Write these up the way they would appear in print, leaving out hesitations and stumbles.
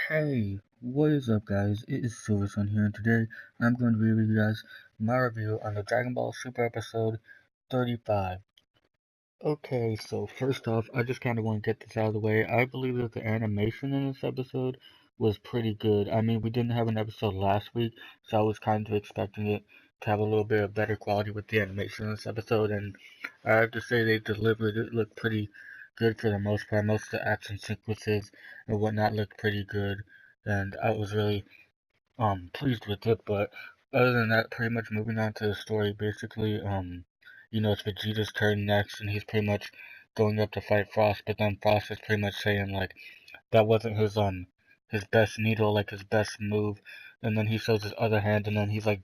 Hey, what is up guys? It is Silversun here and today I'm going to be giving you guys my review on the Dragon Ball Super episode 35. Okay, so first off, I just kind of want to get this out of the way. I believe that the animation in this episode was pretty good. I mean, we didn't have an episode last week, so I was kind of expecting it to have a little bit of better quality with the animation in this episode, and I have to say they delivered. It looked pretty good for the most part. Most of the action sequences and whatnot looked pretty good, and I was really pleased with it. But other than that, pretty much moving on to the story, basically, it's Vegeta's turn next, and he's pretty much going up to fight Frost, but then Frost is pretty much saying like that wasn't his best needle, like his best move, and then he shows his other hand, and then he's like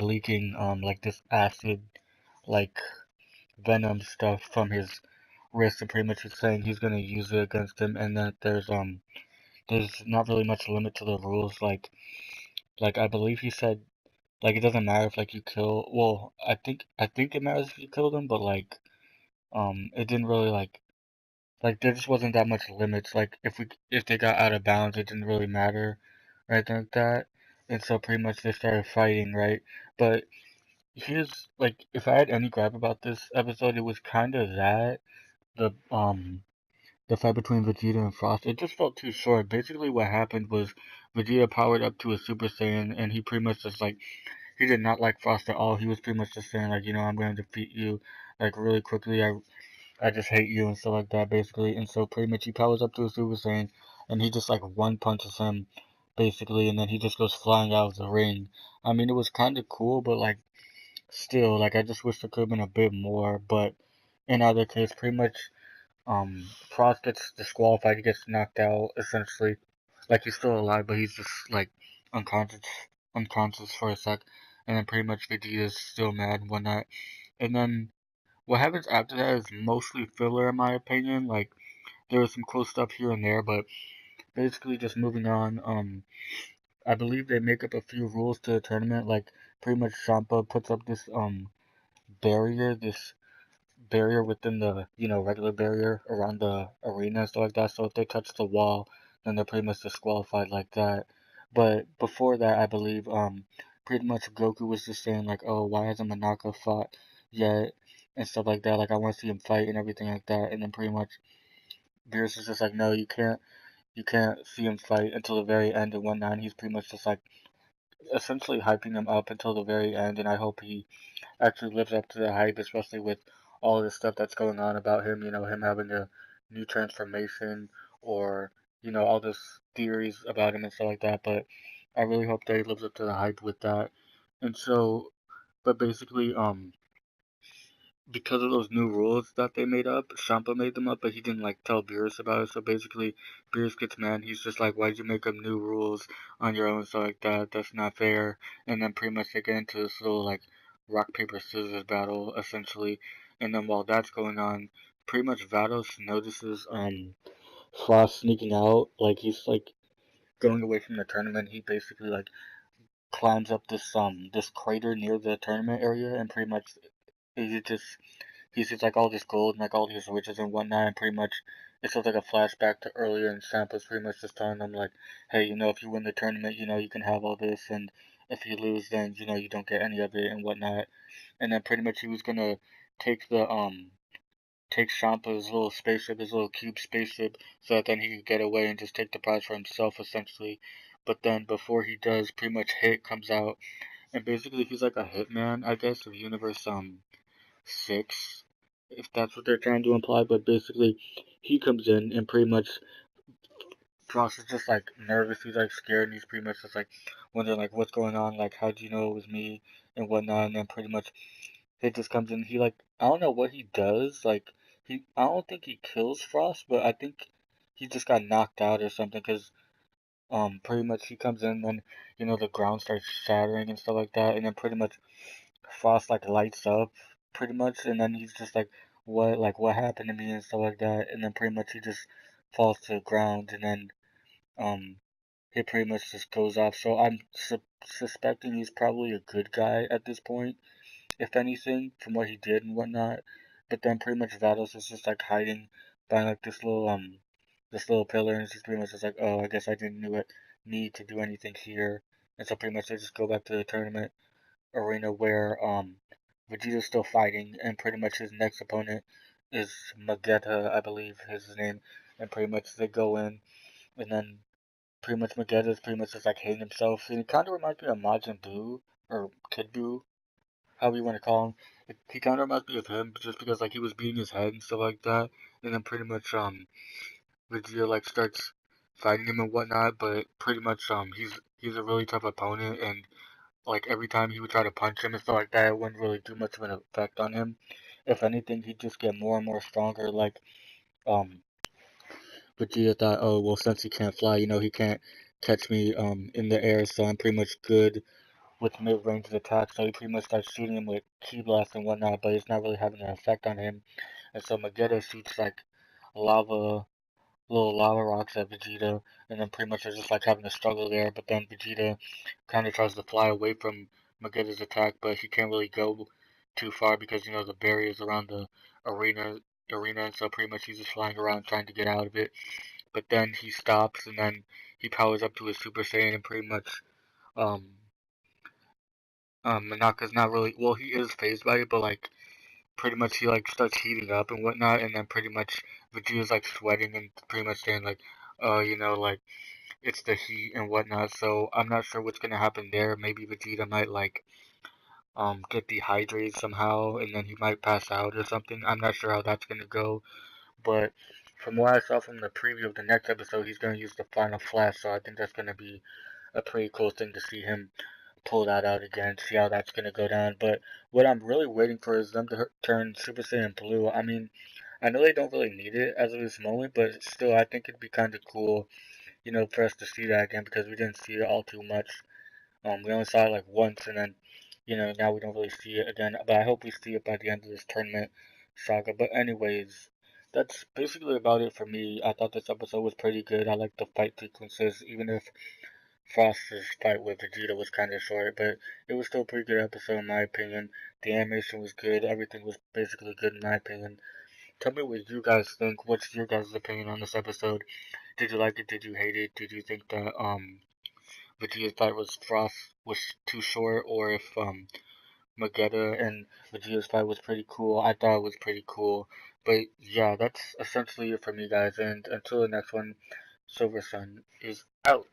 leaking like this acid like venom stuff from his wrist, and pretty much he's saying he's gonna use it against him, and that there's not really much limit to the rules, like I believe he said like it doesn't matter if like you kill. Well, I think it matters if you kill them, but it didn't really like there just wasn't that much limits. Like if they got out of bounds, it didn't really matter, right like that. And so pretty much they started fighting, right? But here's like if I had any gripe about this episode, it was kind of that the the fight between Vegeta and Frost. It just felt too short. Basically, what happened was Vegeta powered up to a Super Saiyan, and he pretty much just like he did not like Frost at all. He was pretty much just saying like, I'm going to defeat you like really quickly. I just hate you and stuff like that basically. And so pretty much he powers up to a Super Saiyan and he just like one punches him basically, and then he just goes flying out of the ring. I mean, it was kind of cool, but like still, like I just wish there could have been a bit more. But in either case, pretty much Frost gets disqualified. He gets knocked out essentially. Like he's still alive, but he's just like unconscious, unconscious for a sec, and then pretty much Vegeta's still mad and whatnot. And then what happens after that is mostly filler, in my opinion. Like there was some cool stuff here and there, but basically just moving on. I believe they make up a few rules to the tournament. Like pretty much Champa puts up this barrier, this barrier within the regular barrier around the arena and stuff like that. So if they touch the wall, then they're pretty much disqualified like that. But before that, I believe pretty much Goku was just saying like, oh, why hasn't Manaka fought yet and stuff like that. Like I want to see him fight and everything like that. And then pretty much Beerus is just like, no, you can't see him fight until the very end and whatnot. And he's pretty much just like essentially hyping him up until the very end. And I hope he actually lives up to the hype, especially with all this stuff that's going on about him, him having a new transformation or, all this theories about him and stuff like that. But I really hope that he lives up to the hype with that. And so, but basically, because of those new rules that they made up, Champa made them up, but he didn't like tell Beerus about it. So basically, Beerus gets mad. He's just like, "Why'd you make up new rules on your own, stuff like that? That's not fair." And then pretty much they get into this little like rock paper scissors battle essentially. And then while that's going on, pretty much Vados notices Frost sneaking out. Like he's like going away from the tournament. He basically like climbs up this crater near the tournament area, and pretty much he just he sees like all this gold and like all these riches and whatnot, and pretty much it's just like a flashback to earlier, and Sampa's pretty much just telling them like, hey, if you win the tournament, you can have all this, and if you lose, then you don't get any of it and whatnot. And then pretty much he was gonna take the take Champa's little spaceship, his little cube spaceship, so that then he could get away and just take the prize for himself essentially. But then before he does, pretty much Hit comes out, and basically he's like a hitman, I guess, of Universe 6, if that's what they're trying to imply. But basically, he comes in and pretty much Frost is just like nervous. He's like scared, and he's pretty much just like wondering like what's going on, like how do you know it was me and whatnot. And then pretty much he just comes in. He like I don't know what he does. Like I don't think he kills Frost, but I think he just got knocked out or something. Cause pretty much he comes in and the ground starts shattering and stuff like that, and then pretty much Frost like lights up pretty much, and then he's just what happened to me and stuff like that, and then pretty much he just falls to the ground, and then um he pretty much just goes off. So I'm suspecting he's probably a good guy at this point, if anything, from what he did and whatnot. But then pretty much Vados is just like hiding behind like this little this little pillar, and she's pretty much just like, oh, I guess I didn't need to do anything here. And so pretty much they just go back to the tournament arena where Vegeta's still fighting, and pretty much his next opponent is Magetta, I believe is his name, and pretty much they go in, and then pretty much Magetta's pretty much just like hating himself, and he kind of reminds me of Majin Buu, or Kid Buu, how you want to call him. He kind of reminds me of him, just because like he was beating his head and stuff like that, and then pretty much Vegeta like starts fighting him and whatnot, but pretty much he's a really tough opponent, and like every time he would try to punch him and stuff like that, it wouldn't really do much of an effect on him. If anything, he'd just get more and more stronger. Like um, Vegeta thought, oh well, since he can't fly, he can't catch me in the air, so I'm pretty much good with mid-range attacks. So he pretty much starts shooting him with ki blast and whatnot, but it's not really having an effect on him. And so Magetta shoots like lava little lava rocks at Vegeta, and then pretty much they're just like having a struggle there. But then Vegeta kind of tries to fly away from Magetta's attack, but he can't really go too far because the barriers around the arena, and so pretty much he's just flying around trying to get out of it. But then he stops, and then he powers up to his Super Saiyan, and pretty much um Manaka's not really well. He is phased by it, but like pretty much he like starts heating up and whatnot, and then pretty much Vegeta's like sweating and pretty much saying like, like it's the heat and whatnot. So I'm not sure what's gonna happen there. Maybe Vegeta might like get dehydrated somehow, and then he might pass out or something. I'm not sure how that's gonna go, but from what I saw from the preview of the next episode, he's gonna use the final flash. So I think that's gonna be a pretty cool thing to see him pull that out again, see how that's gonna go down. But what I'm really waiting for is them to turn Super Saiyan Blue. I mean, I know they don't really need it as of this moment, but still, I think it'd be kind of cool, for us to see that again because we didn't see it all too much. We only saw it like once, and then, now we don't really see it again. But I hope we see it by the end of this tournament saga. But anyways, that's basically about it for me. I thought this episode was pretty good. I like the fight sequences, even if Frost's fight with Vegeta was kind of short, but it was still a pretty good episode in my opinion. The animation was good. Everything was basically good in my opinion. Tell me what you guys think. What's your guys' opinion on this episode? Did you like it? Did you hate it? Did you think that Vegeta's fight was Frost was too short, or if Magetta and Vegeta's fight was pretty cool? I thought it was pretty cool. But yeah, that's essentially it for me, guys. And until the next one, Silver Sun is out.